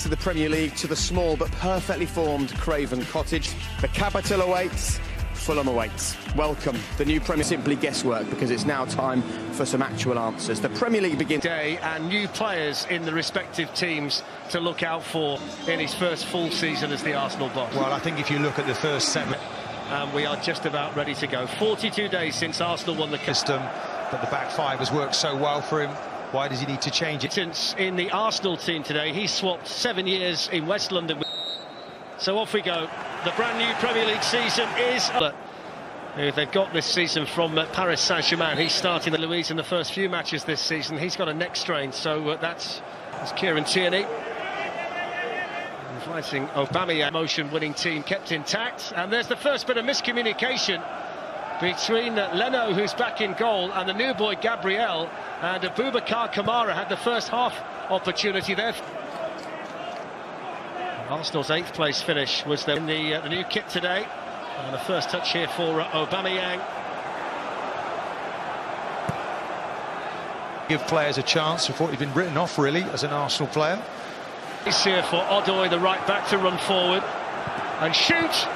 to the Premier League, to the small but perfectly formed Craven Cottage. The capital awaits, Fulham awaits. Welcome, the new Premier. Simply guesswork, because it's now time for some actual answers. The Premier League begins today, and new players in the respective teams to look out for in his first full season as the Arsenal boss. Well, I think if you look at the first 7... And we are just about ready to go. 42 days since Arsenal won the system, but the back five has worked so well for him. Why does he need to change it? Since in the Arsenal team today, he swapped 7 years in West London. So off we go. The brand new Premier League season is... They've got this season from Paris Saint-Germain. He's starting the Louise in the first few matches this season. He's got a neck strain, so that's Kieran Tierney. Inviting Aubameyang, motion-winning team kept intact. And there's the first bit of miscommunication between Leno, who's back in goal, and the new boy Gabriel. And Boubacar Kamara had the first half opportunity there. Arsenal's 8th place finish was in the new kit today. And the first touch here for Aubameyang. Give players a chance. I thought he'd been written off, really, as an Arsenal player. It's here for Odoi, the right back, to run forward and shoot.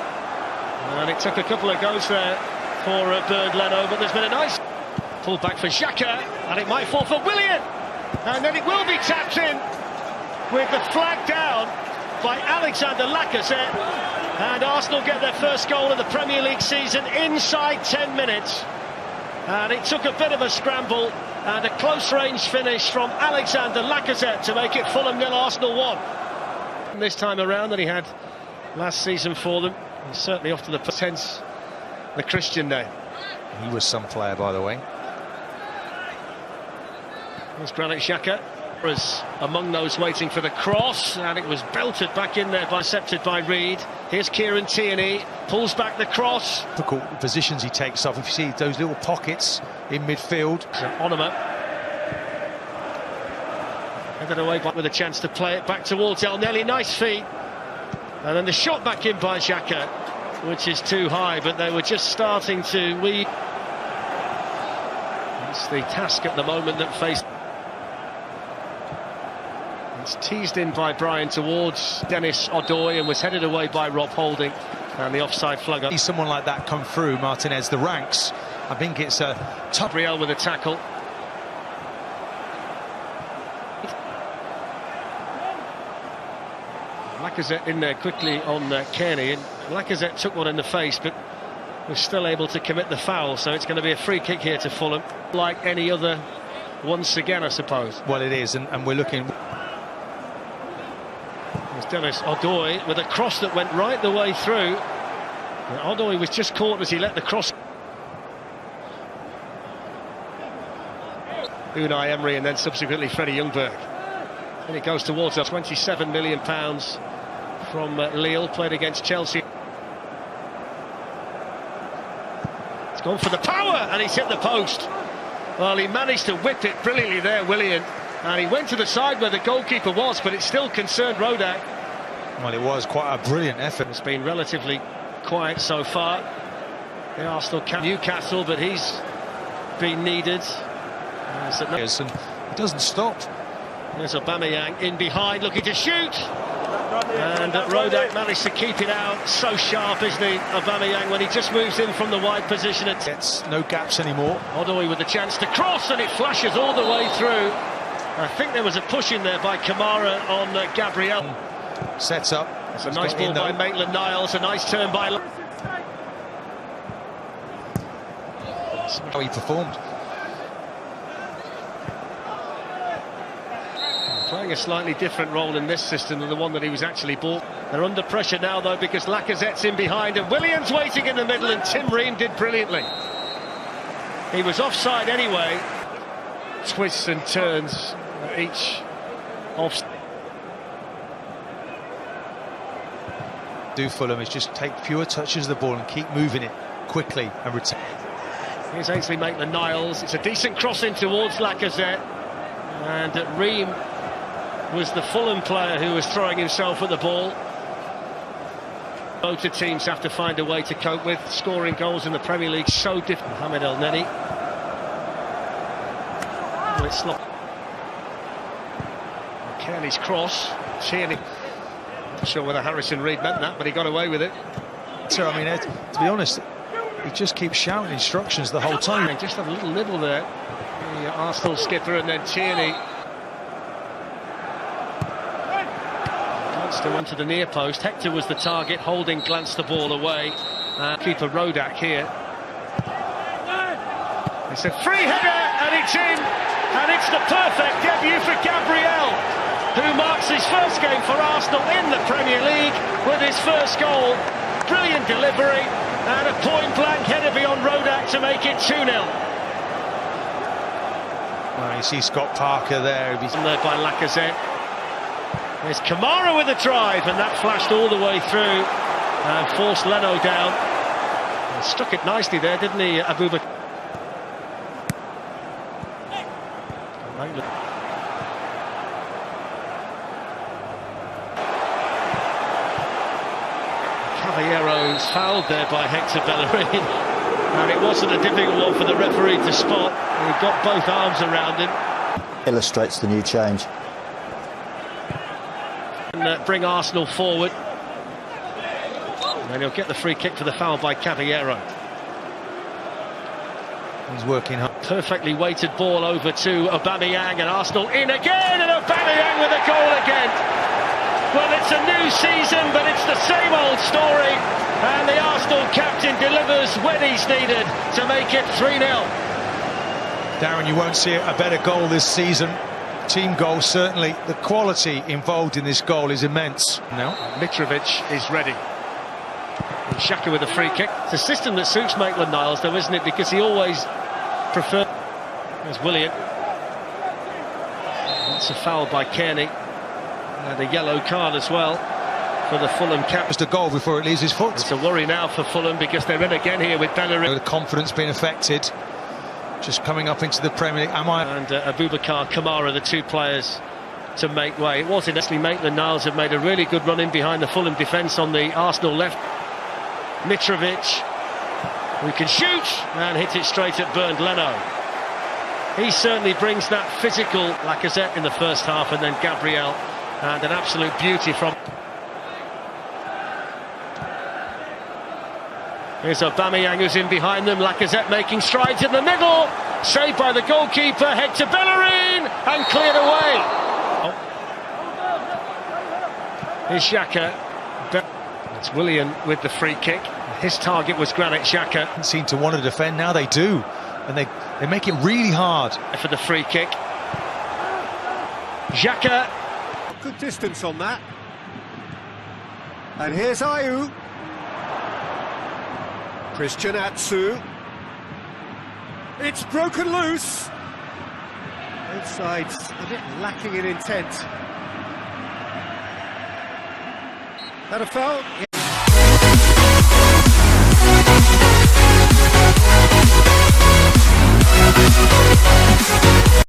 And it took a couple of goes there for Bernd Leno, but there's been a nice pull back for Xhaka, and it might fall for Willian. And then it will be tapped in with the flag down by Alexander Lacazette. And Arsenal get their first goal of the Premier League season inside 10 minutes. And it took a bit of a scramble and a close-range finish from Alexander Lacazette to make it Fulham 0, Arsenal 1. This time around than he had last season for them. He's certainly off to the tense, the Christian name. He was some player, by the way. There's Granit Xhaka was among those waiting for the cross, and it was belted back in there, intercepted by Reed. Here's Kieran Tierney, pulls back the cross. Difficult positions he takes off. If you see those little pockets in midfield. Onuma headed away with a chance to play it back towards El Neni. Nice feet, and then the shot back in by Xhaka, which is too high, but they were just starting to weed. It's the task at the moment that faced. It's teased in by Brian towards Dennis Odoi and was headed away by Rob Holding, and the offside flag up. See someone like that come through, Martinez, the ranks. I think it's a top. Gabriel with a tackle. Lacazette in there quickly on Kearney, and Lacazette took one in the face, but was still able to commit the foul, so it's going to be a free kick here to Fulham, like any other once again, I suppose. Well, it is, and we're looking. There's Dennis Odoi with a cross that went right the way through. And Odoi was just caught as he let the cross. Unai Emery and then subsequently Freddie Ljungberg. And it goes towards us. £27 million from Lille, played against Chelsea. It's gone for the power, and he's hit the post. Well, he managed to whip it brilliantly there, Willian. And he went to the side where the goalkeeper was, but it still concerned Rodak. Well, it was quite a brilliant effort. It's been relatively quiet so far. The Arsenal Newcastle, but he's been needed. And he doesn't stop. There's Aubameyang in behind, looking to shoot. And Rodak managed to keep it out. So sharp, isn't he, Aubameyang, when he just moves in from the wide position. Gets no gaps anymore. Odoi with the chance to cross, and it flashes all the way through. I think there was a push in there by Kamara on Gabriel. Sets up. It's a nice ball by Maitland-Niles, a nice turn by... How he performed. Playing a slightly different role in this system than the one that he was actually bought. They're under pressure now, though, because Lacazette's in behind, and Williams waiting in the middle, and Tim Ream did brilliantly. He was offside anyway. Twists and turns each off. Do Fulham is just take fewer touches of the ball and keep moving it quickly and retain. Here's Ainsley Maitland-Niles. It's a decent cross in towards Lacazette, and Ream was the Fulham player who was throwing himself at the ball. Both teams have to find a way to cope with scoring goals in the Premier League. So difficult. Mohamed El Neni. It's Kearney's cross. Tierney Not sure whether Harrison Reed meant that, but he got away with it. So, I mean, Ed, to be honest, he just keeps shouting instructions the whole time. Just had a little nibble there. The Arsenal skipper and then Tierney. Still onto the near post. Hector was the target. Holding glanced the ball away. Keeper Rodak here. It's a free header and it's in. And it's the perfect debut for Gabriel, who marks his first game for Arsenal in the Premier League with his first goal. Brilliant delivery and a point-blank header beyond Rodak to make it 2-0. Well, you see Scott Parker there. There by Lacazette. There's Kamara with a drive, and that flashed all the way through and forced Leno down. And stuck it nicely there, didn't he, Abubakar? Caballero's fouled there by Hector Bellerin, and it wasn't a difficult one for the referee to spot. He got both arms around him. Illustrates the new change. And bring Arsenal forward. And he'll get the free kick for the foul by Caballero. He's working hard. Perfectly weighted ball over to Aubameyang, and Arsenal in again, and Aubameyang with a goal again. Well, it's a new season, but it's the same old story, and the Arsenal captain delivers when he's needed to make it 3-0. Darren, you won't see a better goal this season. Team goal, certainly. The quality involved in this goal is immense. Now, Mitrovic is ready. And Xhaka with a free kick. It's a system that suits Maitland-Niles, though, isn't it? Because he always prefers... There's Willian. That's a foul by Kearney. And a yellow card as well for the Fulham captain. Just a goal before it leaves his foot. It's a worry now for Fulham because they're in again here with Bellerin. The confidence being affected. Just coming up into the Premier League. And Abubakar, Kamara, the two players to make way. It wasn't actually Maitland-Niles have made a really good run in behind the Fulham defence on the Arsenal left. Mitrovic, who can shoot and hit it straight at Bernd Leno. He certainly brings that physical. Lacazette in the first half, and then Gabriel, and an absolute beauty from... Here's Aubameyang who's in behind them. Lacazette making strides in the middle. Saved by the goalkeeper. Hector Bellerin and cleared away. Here's Xhaka. It's Willian with the free kick. His target was Granit Xhaka. Didn't seem to want to defend. Now they do. And they make it really hard. For the free kick. Xhaka. Good distance on that. And here's Ayew. Christian Atsu. It's broken loose. Both sides a bit lacking in intent. That a foul?